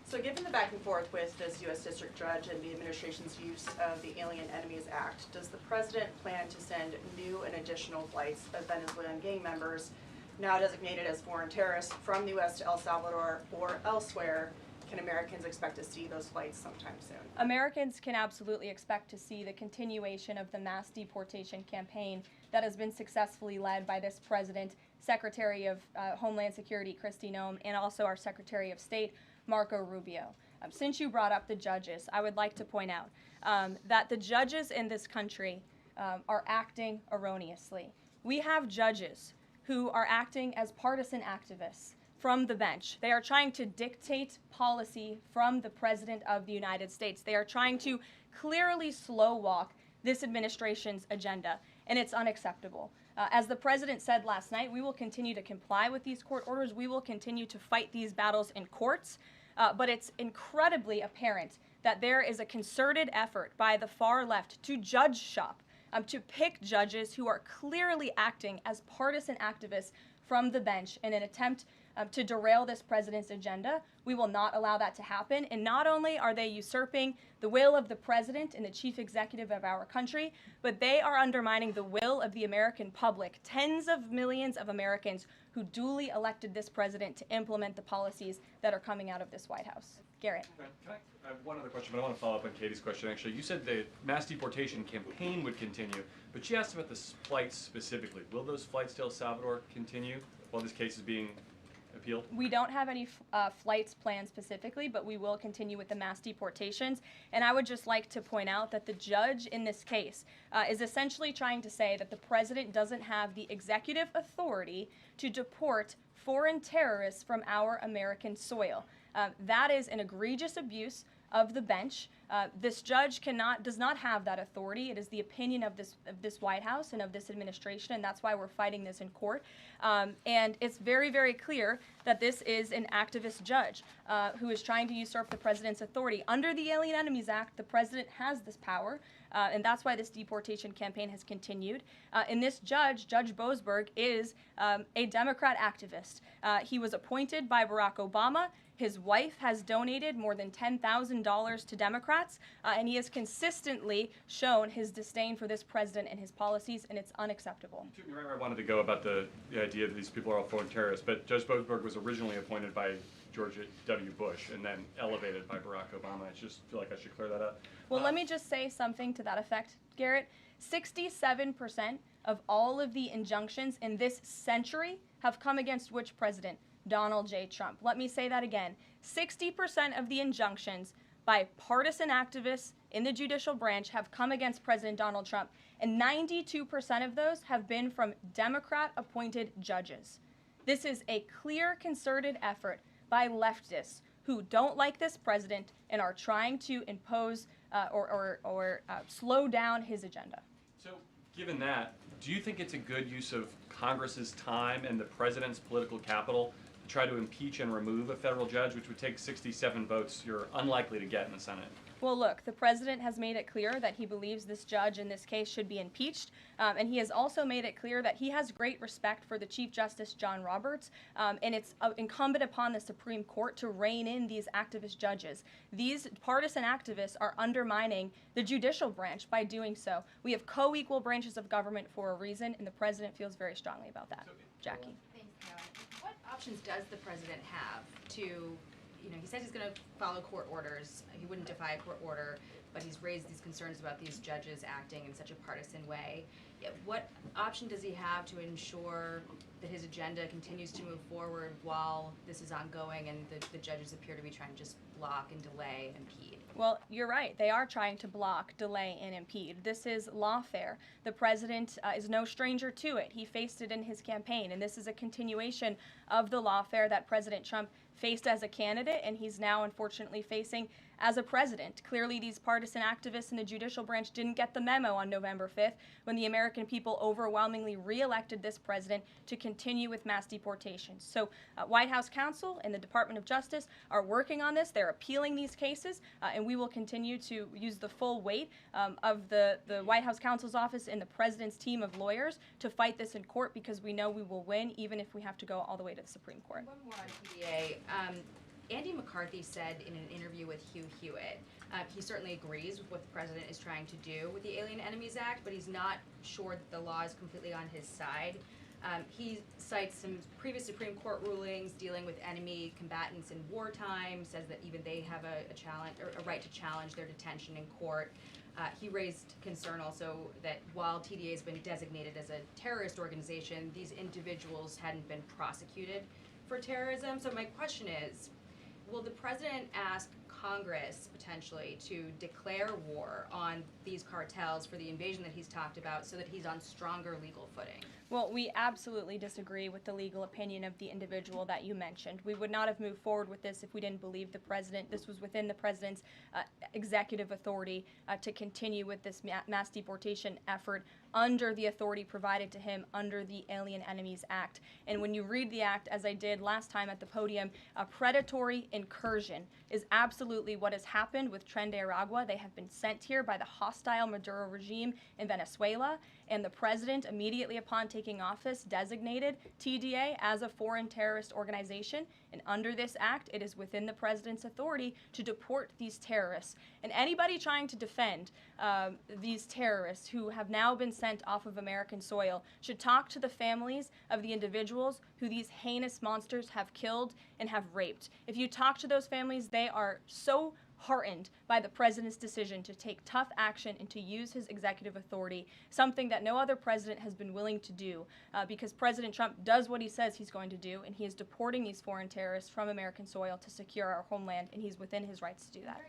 So given the back and forth with this U.S. District Judge and the administration's use of the Alien Enemies Act, does the President plan to send new and additional flights of Venezuelan gang members, now designated as foreign terrorists, from the U.S. to El Salvador or elsewhere? Can Americans expect to see those flights sometime soon? Americans can absolutely expect to see the continuation of the mass deportation campaign that has been successfully led by this President, Secretary of Homeland Security Kristi Noem, and also our Secretary of State, Marco Rubio. Since you brought up the judges, I would like to point out that the judges in this country are acting erroneously. We have judges who are acting as partisan activists from the bench. They are trying to dictate policy from the President of the United States. They are trying to clearly slow walk this administration's agenda, and it's unacceptable. As the President said last night, we will continue to comply with these court orders. We will continue to fight these battles in courts. But it's incredibly apparent that there is a concerted effort by the far left to judge shop, to pick judges who are clearly acting as partisan activists from the bench in an attempt to derail this President's agenda. We will not allow that to happen. And not only are they usurping the will of the President and the chief executive of our country, but they are undermining the will of the American public, tens of millions of Americans who duly elected this President to implement the policies that are coming out of this White House. Garrett. I have one other question, but I want to follow up on Katie's question, actually. You said the mass deportation campaign would continue, but she asked about the flights specifically. Will those flights to El Salvador continue while this case is being appealed? We don't have any flights planned specifically, but we will continue with the mass deportations. And I would just like to point out that the judge in this case is essentially trying to say that the President doesn't have the executive authority to deport foreign terrorists from our American soil. That is an egregious abuse of the bench. This judge does not have that authority. It is the opinion of this White House and of this administration, and that's why we're fighting this in court. And it's very, very clear that this is an activist judge who is trying to usurp the President's authority. Under the Alien Enemies Act, the President has this power, and that's why this deportation campaign has continued. And this judge, Judge Boasberg, is a Democrat activist. He was appointed by Barack Obama. His wife has donated more than $10,000 to Democrats, and he has consistently shown his disdain for this President and his policies, and it's unacceptable. You took me right where I wanted to go about the idea that these people are all foreign terrorists, but Judge Boasberg was originally appointed by George W. Bush and then elevated by Barack Obama. I just feel like I should clear that up. Well, let me just say something to that effect, Garrett. 67% of all of the injunctions in this century have come against which president? Donald J. Trump. Let me say that again. 60% of the injunctions by partisan activists in the judicial branch have come against President Donald Trump, and 92% of those have been from Democrat-appointed judges. This is a clear, concerted effort by leftists who don't like this president and are trying to impose or slow down his agenda. So, given that, do you think it's a good use of Congress's time and the president's political capital to try to impeach and remove a federal judge, which would take 67 votes you're unlikely to get in the Senate? Well, look, the president has made it clear that he believes this judge in this case should be impeached, and he has also made it clear that he has great respect for the Chief Justice John Roberts, and it's incumbent upon the Supreme Court to rein in these activist judges. These partisan activists are undermining the judicial branch by doing so. We have co-equal branches of government for a reason, and the president feels very strongly about that. Jackie. Thanks, Caroline. What options does the president have to, he says he's going to follow court orders. He wouldn't defy a court order, but he's raised these concerns about these judges acting in such a partisan way. What option does he have to ensure that his agenda continues to move forward while this is ongoing and the judges appear to be trying to just block and delay and impede? Well, you're right. They are trying to block, delay, and impede. This is lawfare. The president is no stranger to it. He faced it in his campaign, and this is a continuation of the lawfare that President Trump faced as a candidate, and he's now unfortunately facing as a president. Clearly, these partisan activists in the judicial branch didn't get the memo on November 5th when the American people overwhelmingly re-elected this president to continue with mass deportations. So White House counsel and the Department of Justice are working on this. They're appealing these cases, and we will continue to use the full weight of the White House counsel's office and the president's team of lawyers to fight this in court, because we know we will win even if we have to go all the way to the Supreme Court. One more on PDA. Andy McCarthy said in an interview with Hugh Hewitt, he certainly agrees with what the president is trying to do with the Alien Enemies Act, but he's not sure that the law is completely on his side. He cites some previous Supreme Court rulings dealing with enemy combatants in wartime, says that even they have a right to challenge their detention in court. He raised concern also that while TDA has been designated as a terrorist organization, these individuals hadn't been prosecuted for terrorism. So my question is, will the president ask Congress potentially to declare war on these cartels for the invasion that he's talked about so that he's on stronger legal footing? Well, we absolutely disagree with the legal opinion of the individual that you mentioned. We would not have moved forward with this if we didn't believe the president. This was within the president's executive authority to continue with this mass deportation effort under the authority provided to him under the Alien Enemies Act. And when you read the act, as I did last time at the podium, a predatory incursion is absolutely what has happened with Tren de Aragua. They have been sent here by the hostile Maduro regime in Venezuela, and the president, immediately upon taking office, designated TDA as a foreign terrorist organization. And under this act, it is within the president's authority to deport these terrorists. And anybody trying to defend these terrorists who have now been sent off of American soil should talk to the families of the individuals who these heinous monsters have killed and have raped. If you talk to those families, they are so heartened by the president's decision to take tough action and to use his executive authority, something that no other president has been willing to do, because President Trump does what he says he's going to do, and he is deporting these foreign terrorists from American soil to secure our homeland, and he's within his rights to do that.